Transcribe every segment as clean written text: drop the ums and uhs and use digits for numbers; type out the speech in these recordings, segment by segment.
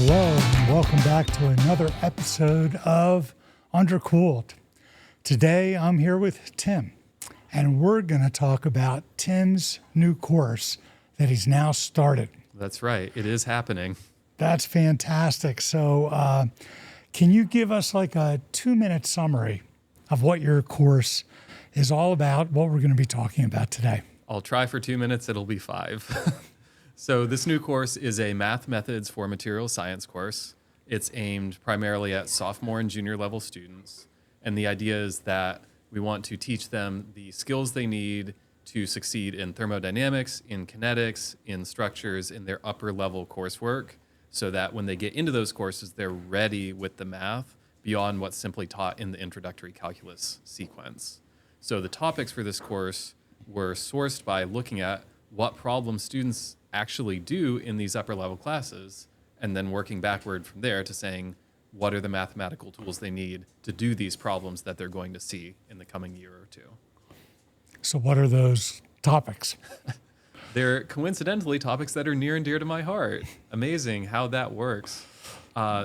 Hello, and welcome back to another episode of Undercooled. Today, I'm here with Tim, and we're going to talk about Tim's new course that he's now started. That's right. It is happening. That's fantastic. So, can you give us like a 2-minute summary of what your course is all about, what we're going to be talking about today? I'll try for 2 minutes. It'll be 5. So this new course is a Math Methods for Materials Science course. It's aimed primarily at sophomore and junior level students. And the idea is that we want to teach them the skills they need to succeed in thermodynamics, in kinetics, in structures, in their upper level coursework, so that when they get into those courses, they're ready with the math beyond what's simply taught in the introductory calculus sequence. So the topics for this course were sourced by looking at what problems students actually do in these upper level classes, and then working backward from there to saying, what are the mathematical tools they need to do these problems that they're going to see in the coming year or two? So what are those topics? They're coincidentally topics that are near and dear to my heart. Amazing how that works.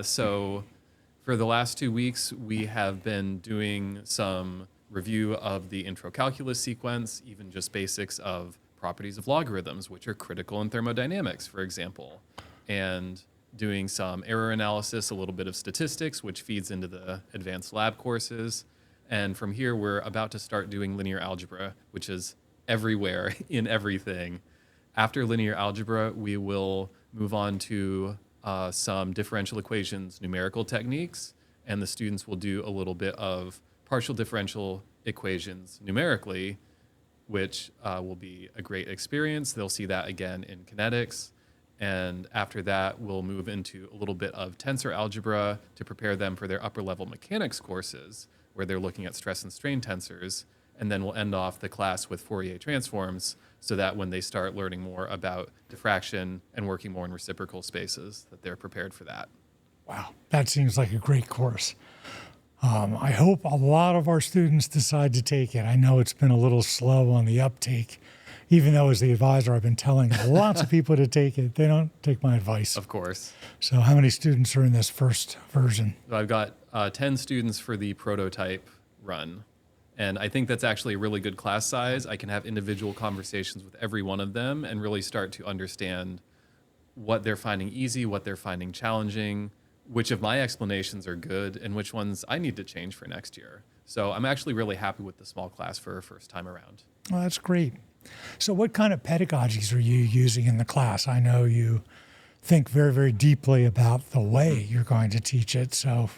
So for the last 2 weeks, we have been doing some review of the intro calculus sequence, even just basics of properties of logarithms, which are critical in thermodynamics, for example, and doing some error analysis, a little bit of statistics, which feeds into the advanced lab courses. And from here, we're about to start doing linear algebra, which is everywhere in everything. After linear algebra, we will move on to some differential equations numerical techniques, and the students will do a little bit of partial differential equations numerically, which will be a great experience. They'll see that again in kinetics. And after that, we'll move into a little bit of tensor algebra to prepare them for their upper level mechanics courses, where they're looking at stress and strain tensors. And then we'll end off the class with Fourier transforms, so that when they start learning more about diffraction and working more in reciprocal spaces, that they're prepared for that. Wow, that seems like a great course. I hope a lot of our students decide to take it. I know it's been a little slow on the uptake, even though as the advisor, I've been telling lots of people to take it. They don't take my advice. Of course. So how many students are in this first version? So I've got 10 students for the prototype run. And I think that's actually a really good class size. I can have individual conversations with every one of them and really start to understand what they're finding easy, what they're finding challenging, which of my explanations are good, and which ones I need to change for next year. So I'm actually really happy with the small class for a first time around. Well, that's great. So what kind of pedagogies are you using in the class? I know you think very, very deeply about the way you're going to teach it. So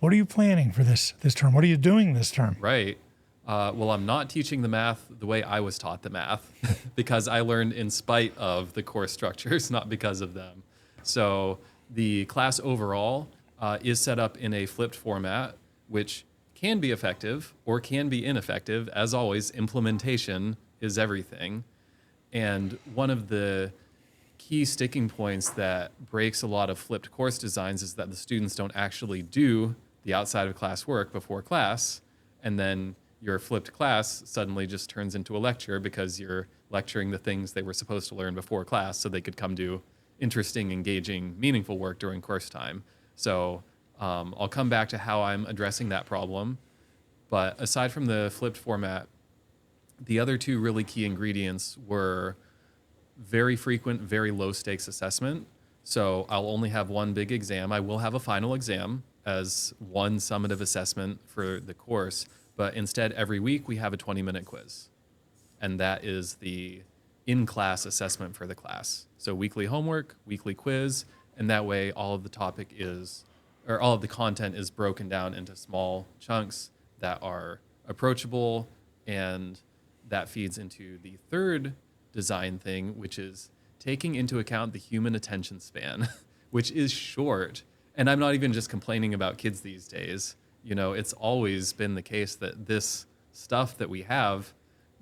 what are you planning for this term? What are you doing this term? Right. Well, I'm not teaching the math the way I was taught the math because I learned in spite of the course structures, not because of them. So the class overall is set up in a flipped format, which can be effective or can be ineffective. As always, implementation is everything. And one of the key sticking points that breaks a lot of flipped course designs is that the students don't actually do the outside of class work before class, and then your flipped class suddenly just turns into a lecture because you're lecturing the things they were supposed to learn before class so they could come do interesting, engaging, meaningful work during course time. So I'll come back to how I'm addressing that problem. But aside from the flipped format, the other two really key ingredients were very frequent, very low stakes assessment. So I'll only have one big exam. I will have a final exam as one summative assessment for the course, but instead every week we have a 20-minute quiz. And that is the in-class assessment for the class. So weekly homework, weekly quiz, and that way all of the content is broken down into small chunks that are approachable, and that feeds into the third design thing, which is taking into account the human attention span, which is short. And I'm not even just complaining about kids these days. You know, it's always been the case that this stuff that we have,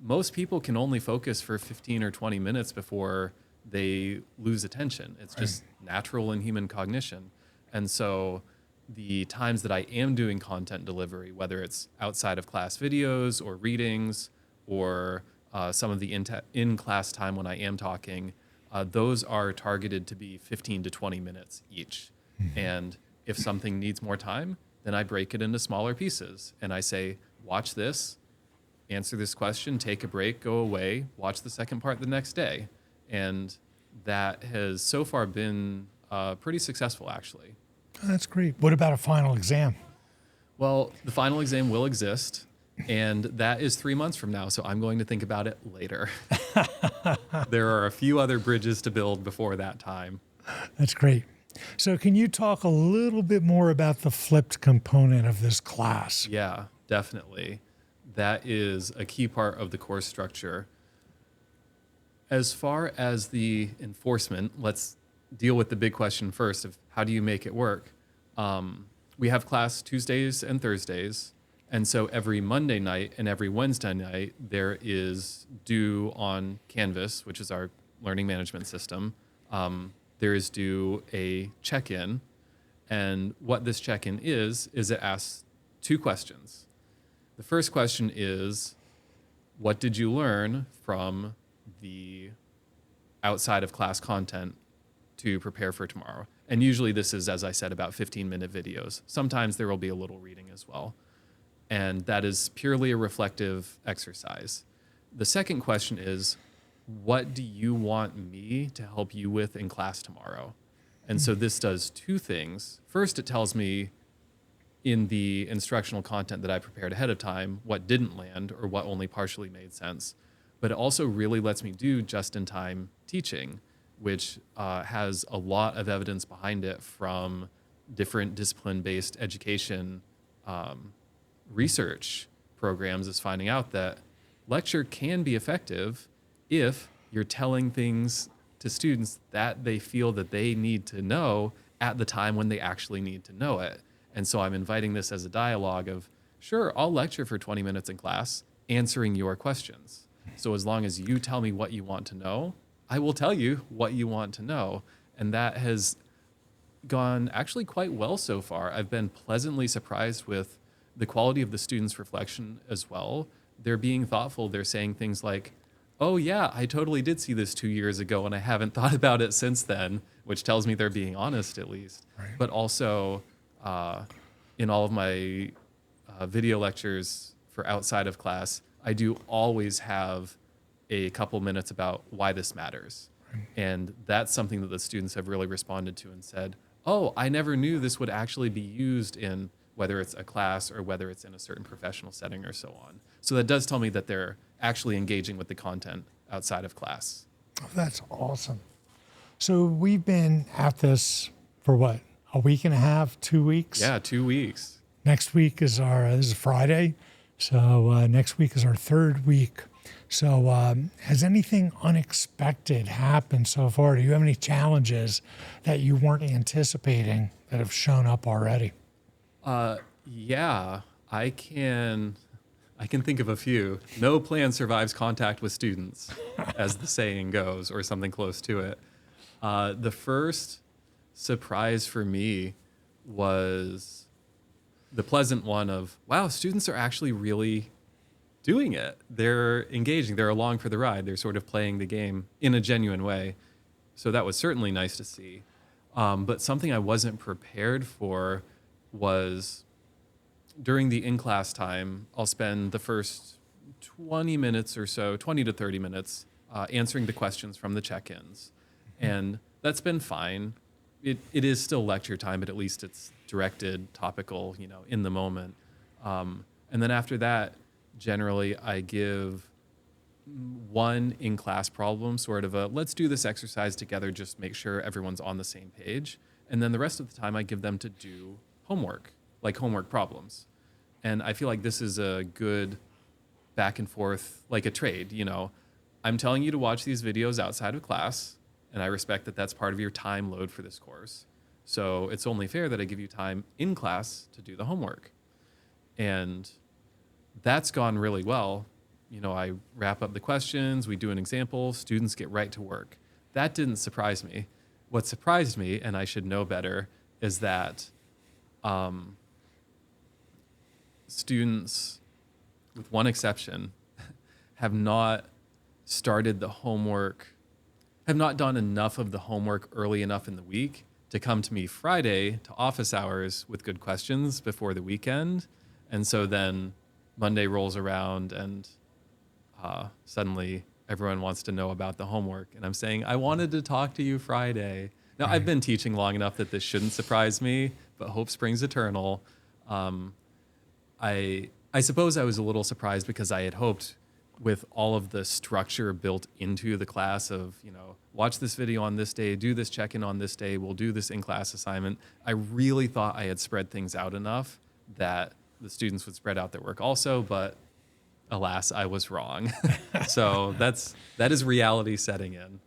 most people can only focus for 15 or 20 minutes before they lose attention. It's just natural in human cognition. And so the times that I am doing content delivery, whether it's outside of class videos or readings or some of the in-class time when I am talking, those are targeted to be 15 to 20 minutes each. And if something needs more time, then I break it into smaller pieces. And I say, watch this, answer this question, take a break, go away, watch the second part the next day. And that has so far been pretty successful, actually. That's great. What about a final exam? Well, the final exam will exist, and that is 3 months from now, so I'm going to think about it later. There are a few other bridges to build before that time. That's great. So can you talk a little bit more about the flipped component of this class? Yeah, definitely. That is a key part of the course structure. As far as the enforcement, let's deal with the big question first of how do you make it work? We have class Tuesdays and Thursdays. And so every Monday night and every Wednesday night, there is due on Canvas, which is our learning management system. There is due a check-in. And what this check-in is it asks 2 questions. The first question is, what did you learn from the outside of class content to prepare for tomorrow? And usually this is, as I said, about 15-minute videos. Sometimes there will be a little reading as well. And that is purely a reflective exercise. The second question is, what do you want me to help you with in class tomorrow? And so this does 2 things. First, it tells me in the instructional content that I prepared ahead of time what didn't land or what only partially made sense. But it also really lets me do just-in-time teaching, which has a lot of evidence behind it from different discipline-based education research programs is finding out that lecture can be effective if you're telling things to students that they feel that they need to know at the time when they actually need to know it. And so I'm inviting this as a dialogue of, sure, I'll lecture for 20 minutes in class answering your questions. So as long as you tell me what you want to know, I will tell you what you want to know. And that has gone actually quite well so far. I've been pleasantly surprised with the quality of the students' reflection as well. They're being thoughtful. They're saying things like, oh yeah, I totally did see this 2 years ago and I haven't thought about it since then, which tells me they're being honest at least. Right. But also in all of my video lectures for outside of class, I do always have a couple minutes about why this matters. Right. And that's something that the students have really responded to and said, oh, I never knew this would actually be used in whether it's a class or whether it's in a certain professional setting or so on. So that does tell me that they're actually engaging with the content outside of class. Oh, that's awesome. So we've been at this for what, a week and a half, 2 weeks? Yeah, 2 weeks. Next week is this is Friday. So next week is our 3rd week. So has anything unexpected happened so far? Do you have any challenges that you weren't anticipating that have shown up already? Yeah, I can think of a few. No plan survives contact with students, as the saying goes, or something close to it. The first surprise for me was the pleasant one of, wow, students are actually really doing it. They're engaging. They're along for the ride. They're sort of playing the game in a genuine way. So that was certainly nice to see. But something I wasn't prepared for was during the in-class time, I'll spend the first 20 minutes or so, 20 to 30 minutes, answering the questions from the check-ins. And that's been fine. It is still lecture time, but at least it's directed, topical, in the moment. And then after that, generally I give one in-class problem, sort of a, let's do this exercise together, just make sure everyone's on the same page. And then the rest of the time I give them to do homework, like homework problems. And I feel like this is a good back and forth, like a trade, I'm telling you to watch these videos outside of class, and I respect that that's part of your time load for this course. So it's only fair that I give you time in class to do the homework. And that's gone really well. I wrap up the questions, we do an example, students get right to work. That didn't surprise me. What surprised me, and I should know better, is that students, with one exception, have not started the homework, have not done enough of the homework early enough in the week to come to me Friday to office hours with good questions before the weekend. And so then Monday rolls around and suddenly everyone wants to know about the homework. And I'm saying, I wanted to talk to you Friday. Now, I've been teaching long enough that this shouldn't surprise me, but hope springs eternal. I suppose I was a little surprised because I had hoped with all of the structure built into the class of, watch this video on this day, do this check-in on this day, we'll do this in-class assignment. I really thought I had spread things out enough that the students would spread out their work also, but alas, I was wrong. So that is reality setting in.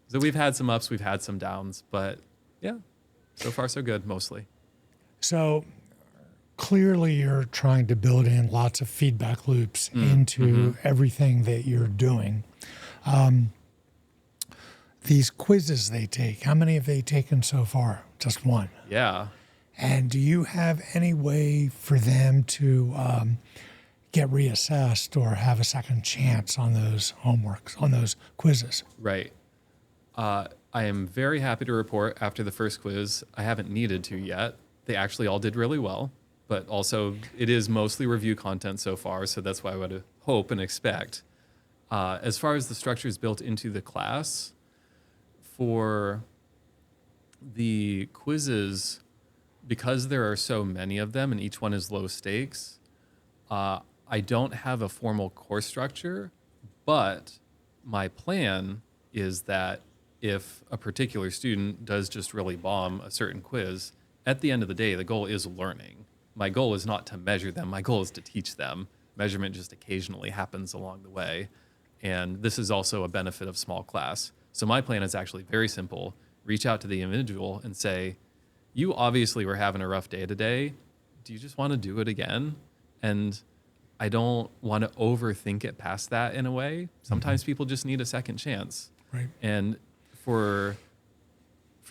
So we've had some ups, we've had some downs, but yeah, so far so good mostly. So clearly you're trying to build in lots of feedback loops into everything that you're doing. These quizzes they take, how many have they taken so far? Just one. Yeah. And do you have any way for them to get reassessed or have a second chance on those homeworks, on those quizzes? Right. I am very happy to report after the first quiz, I haven't needed to yet. They actually all did really well, but also it is mostly review content so far, so that's why I would hope and expect. As far as the structures built into the class, for the quizzes, because there are so many of them and each one is low stakes, I don't have a formal course structure, but my plan is that if a particular student does just really bomb a certain quiz, at the end of the day, the goal is learning. My goal is not to measure them. My goal is to teach them. Measurement just occasionally happens along the way. And this is also a benefit of small class. So my plan is actually very simple. Reach out to the individual and say, you obviously were having a rough day today. Do you just want to do it again? And I don't want to overthink it past that in a way. Sometimes people just need a second chance. Right. And for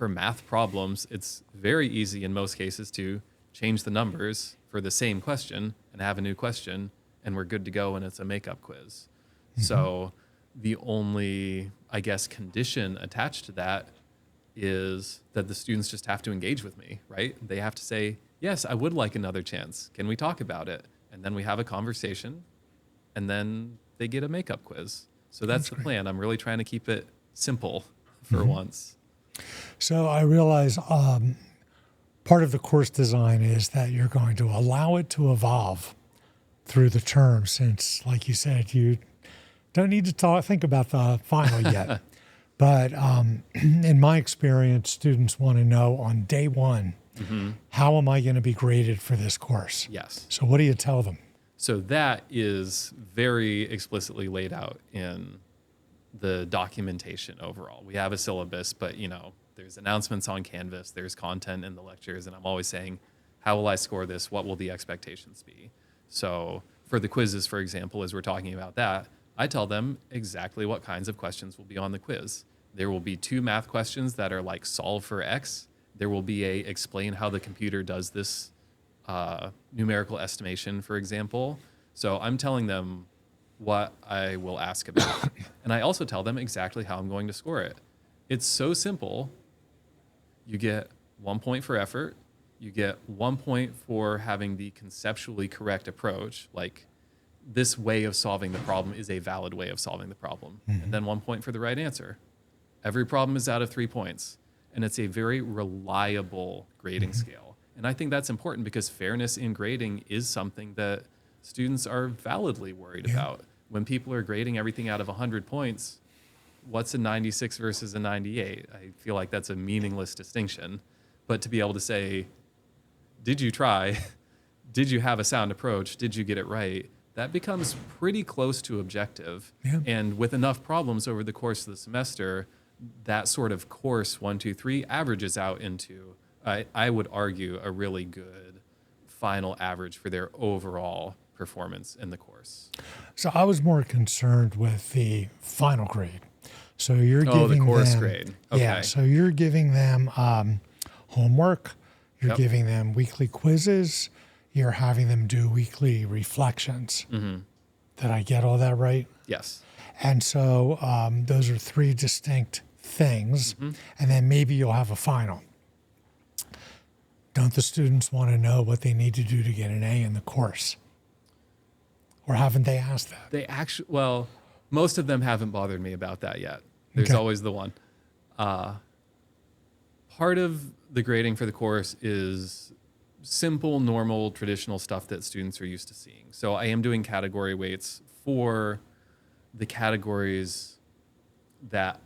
math problems, it's very easy in most cases to change the numbers for the same question and have a new question, and we're good to go, and it's a makeup quiz. So the only, I guess, condition attached to that is that the students just have to engage with me, right? They have to say, yes, I would like another chance. Can we talk about it? And then we have a conversation, and then they get a makeup quiz. So that's the plan. I'm really trying to keep it simple for once. So I realize part of the course design is that you're going to allow it to evolve through the term, since, like you said, you don't need to think about the final yet. But in my experience, students want to know on day one, how am I going to be graded for this course? Yes. So what do you tell them? So that is very explicitly laid out in the documentation overall. We have a syllabus, but there's announcements on Canvas, there's content in the lectures, and I'm always saying, how will I score this? What will the expectations be? So for the quizzes, for example, as we're talking about that, I tell them exactly what kinds of questions will be on the quiz. There will be 2 math questions that are like solve for X. There will be a explain how the computer does this numerical estimation, for example. So I'm telling them what I will ask about. And I also tell them exactly how I'm going to score it. It's so simple. You get 1 point for effort. You get 1 point for having the conceptually correct approach, like this way of solving the problem is a valid way of solving the problem. And then 1 point for the right answer. Every problem is out of 3 points. And it's a very reliable grading scale. And I think that's important because fairness in grading is something that students are validly worried about. When people are grading everything out of 100 points, what's a 96 versus a 98? I feel like that's a meaningless distinction. But to be able to say, did you try? Did you have a sound approach? Did you get it right? That becomes pretty close to objective. And with enough problems over the course of the semester, that sort of course 1, 2, 3 averages out into, I would argue, a really good final average for their overall performance in the course. So I was more concerned with the final grade. So you're giving the course them, grade. Okay. Yeah, so you're giving them homework, you're giving them weekly quizzes, you're having them do weekly reflections. Did I get all that right? Yes. And so those are 3 distinct things, and then maybe you'll have a final. Don't the students want to know what they need to do to get an A in the course? Or haven't they asked that? They actually, well, most of them haven't bothered me about that yet. There's always the one. Part of the grading for the course is simple, normal, traditional stuff that students are used to seeing. So I am doing category weights for the categories that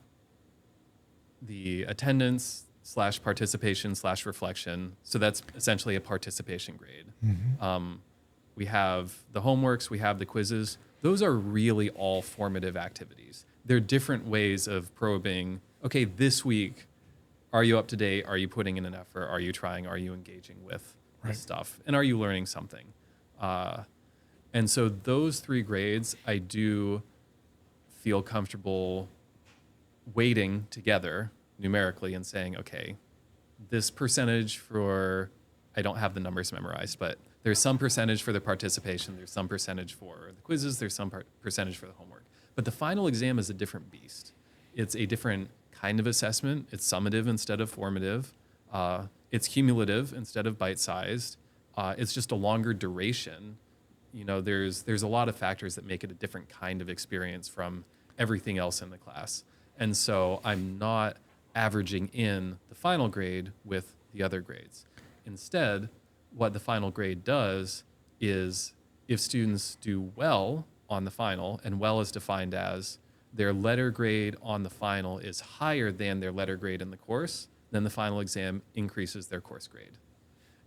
the attendance / participation / reflection. So that's essentially a participation grade. We have the homeworks, we have the quizzes. Those are really all formative activities. They're different ways of probing, okay, this week, are you up to date? Are you putting in an effort? Are you trying? Are you engaging with this stuff? And are you learning something? And so those 3 grades, I do feel comfortable weighting together numerically and saying, okay, this percentage for, I don't have the numbers memorized, but there's some percentage for the participation, there's some percentage for the quizzes, there's some percentage for the homework. But the final exam is a different beast. It's a different kind of assessment. It's summative instead of formative. It's cumulative instead of bite-sized. It's just a longer duration. You know, there's a lot of factors that make it a different kind of experience from everything else in the class. And so I'm not averaging in the final grade with the other grades. Instead, what the final grade does is if students do well on the final, and well is defined as their letter grade on the final is higher than their letter grade in the course, then the final exam increases their course grade.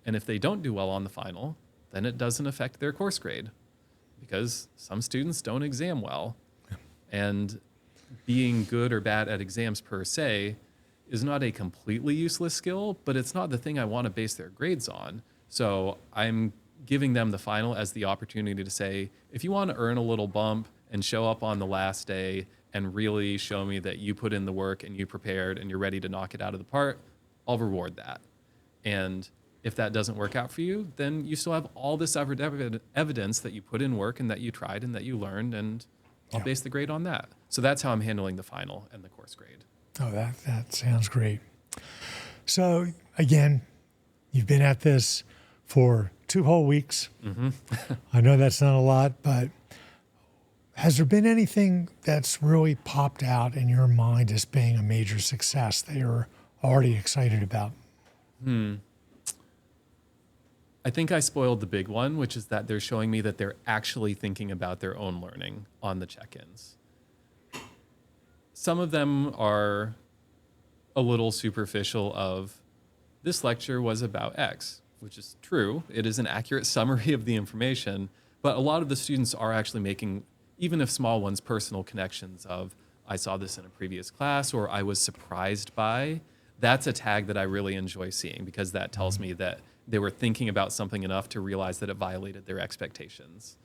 And if they don't do well on the final, then it doesn't affect their course grade because some students don't exam well. And being good or bad at exams per se is not a completely useless skill, but it's not the thing I want to base their grades on. So I'm giving them the final as the opportunity to say, if you want to earn a little bump and show up on the last day and really show me that you put in the work and you prepared and you're ready to knock it out of the park, I'll reward that. And if that doesn't work out for you, then you still have all this evidence that you put in work and that you tried and that you learned, and I'll base the grade on that. So that's how I'm handling the final and the course grade. Oh, that sounds great. So again, you've been at this for 2 whole weeks. I know that's not a lot, but has there been anything that's really popped out in your mind as being a major success that you're already excited about? I think I spoiled the big one, which is that they're showing me that they're actually thinking about their own learning on the check-ins. Some of them are a little superficial of, this lecture was about X, which is true. It is an accurate summary of the information, but a lot of the students are actually making, even if small ones, personal connections of, I saw this in a previous class, or I was surprised by. That's a tag that I really enjoy seeing because that tells me that they were thinking about something enough to realize that it violated their expectations.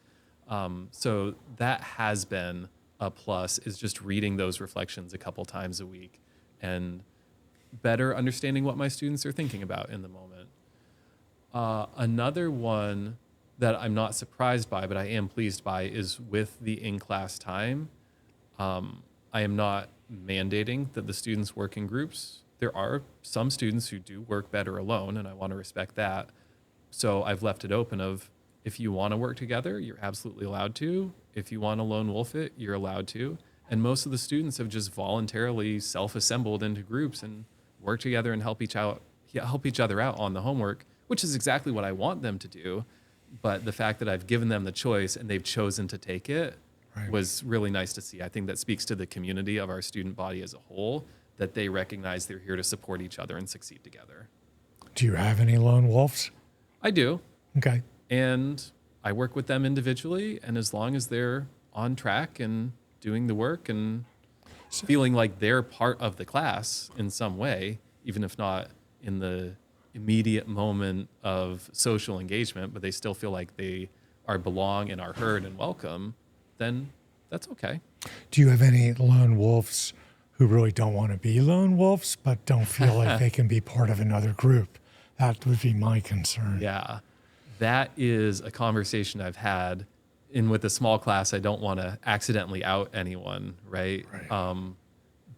So that has been a plus, is just reading those reflections a couple times a week and better understanding what my students are thinking about in the moment. Another one that I'm not surprised by, but I am pleased by, is with the in-class time. I am not mandating that the students work in groups. There are some students who do work better alone, and I want to respect that. So I've left it open of, if you want to work together, you're absolutely allowed to. If you want to lone wolf it, you're allowed to. And most of the students have just voluntarily self-assembled into groups and work together and help each other out on the homework, which is exactly what I want them to do. But the fact that I've given them the choice and they've chosen to take it was really nice to see. I think that speaks to the community of our student body as a whole, that they recognize they're here to support each other and succeed together. Do you have any lone wolves? I do. Okay. And I work with them individually, and as long as they're on track and doing the work and feeling like they're part of the class in some way, even if not in the immediate moment of social engagement, but they still feel like they belong and are heard and welcome, then that's okay. Do you have any lone wolves who really don't want to be lone wolves, but don't feel like they can be part of another group? That would be my concern. Yeah, that is a conversation I've had. And with a small class, I don't want to accidentally out anyone, right?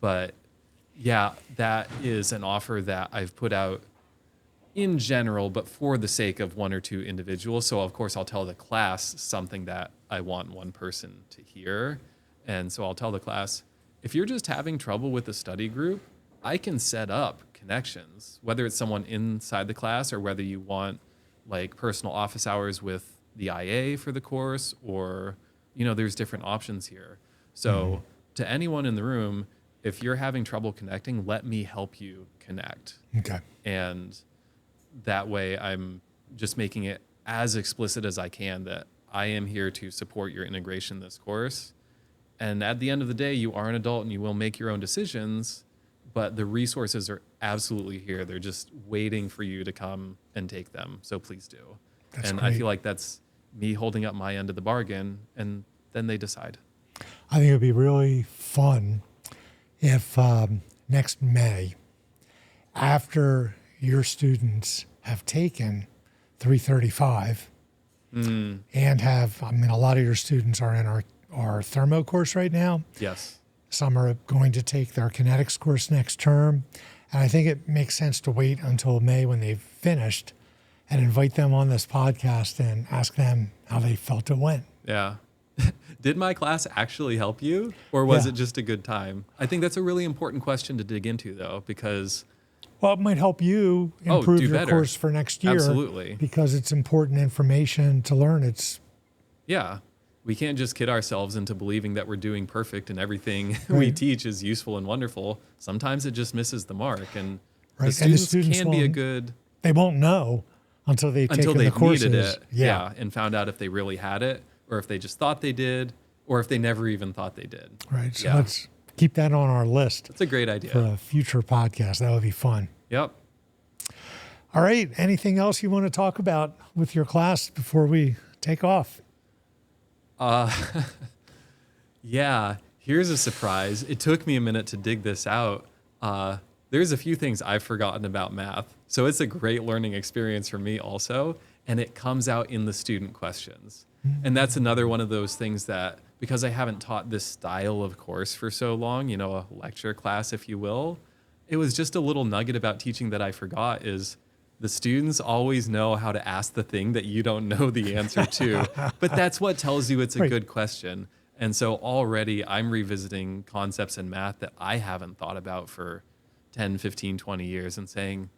But Yeah, that is an offer that I've put out in general, but for the sake of one or two individuals. So of course I'll tell the class something that I want one person to hear. And so I'll tell the class, if you're just having trouble with the study group, I can set up connections, whether it's someone inside the class or whether you want like personal office hours with the IA for the course, or, there's different options here. So to anyone in the room, if you're having trouble connecting, let me help you connect. Okay. And that way I'm just making it as explicit as I can that I am here to support your integration in this course. And at the end of the day, you are an adult and you will make your own decisions, but the resources are absolutely here. They're just waiting for you to come and take them. So please do. That's and great. I feel like that's me holding up my end of the bargain, and then they decide. I think it would be really fun if next May, after your students have taken 335 and a lot of your students are in our thermo course right now. Yes. Some are going to take their kinetics course next term. And I think it makes sense to wait until May when they've finished and invite them on this podcast and ask them how they felt it went. Yeah. Did my class actually help you, or was Yeah. it just a good time? I think that's a really important question to dig into, though, because Well, it might help you improve do your better. course for next year. Absolutely. Because it's important information to learn. yeah, we can't just kid ourselves into believing that we're doing perfect and everything we Right. teach is useful and wonderful. Sometimes it just misses the mark, and Right. the And the students, students can be a won't- good They won't know until they've taken the they've courses. needed it, Yeah. and found out if they really had it, or if they just thought they did, or if they never even thought they did. Right. So Yeah. let's keep that on our list That's a great idea. for a future podcast. That would be fun. Yep. All right. Anything else you want to talk about with your class before we take off? Yeah, here's a surprise. It took me a minute to dig this out. There's a few things I've forgotten about math. So it's a great learning experience for me also. And it comes out in the student questions. And that's another one of those things that, because I haven't taught this style of course for so long, a lecture class, if you will, it was just a little nugget about teaching that I forgot is the students always know how to ask the thing that you don't know the answer to. But that's what tells you it's a Right. good question. And so already I'm revisiting concepts in math that I haven't thought about for 10, 15, 20 years and saying,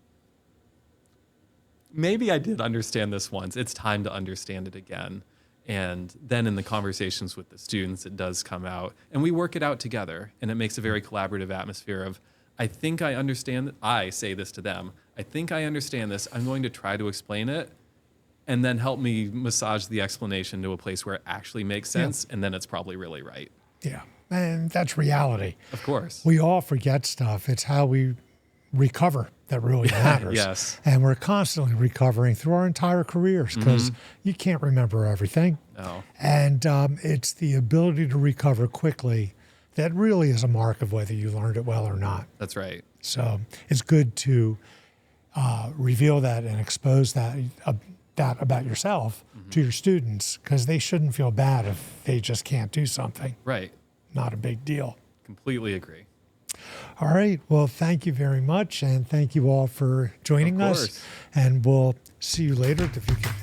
maybe I did understand this once. It's time to understand it again. And then in the conversations with the students, it does come out. And we work it out together. And it makes a very collaborative atmosphere of, I think I understand. I say this to them. I think I understand this. I'm going to try to explain it. And then help me massage the explanation to a place where it actually makes sense. And then it's probably really right. Yeah. And that's reality. Of course. We all forget stuff. It's how we recover that really matters. Yes. And we're constantly recovering through our entire careers because you can't remember everything. No. And it's the ability to recover quickly that really is a mark of whether you learned it well or not. That's right. So it's good to reveal that and expose that about yourself to your students because they shouldn't feel bad if they just can't do something. Right. Not a big deal. Completely agree. All right. Well, thank you very much. And thank you all for joining Of us. course. And we'll see you later. If you can.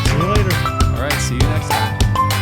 See you later. All right. See you next time.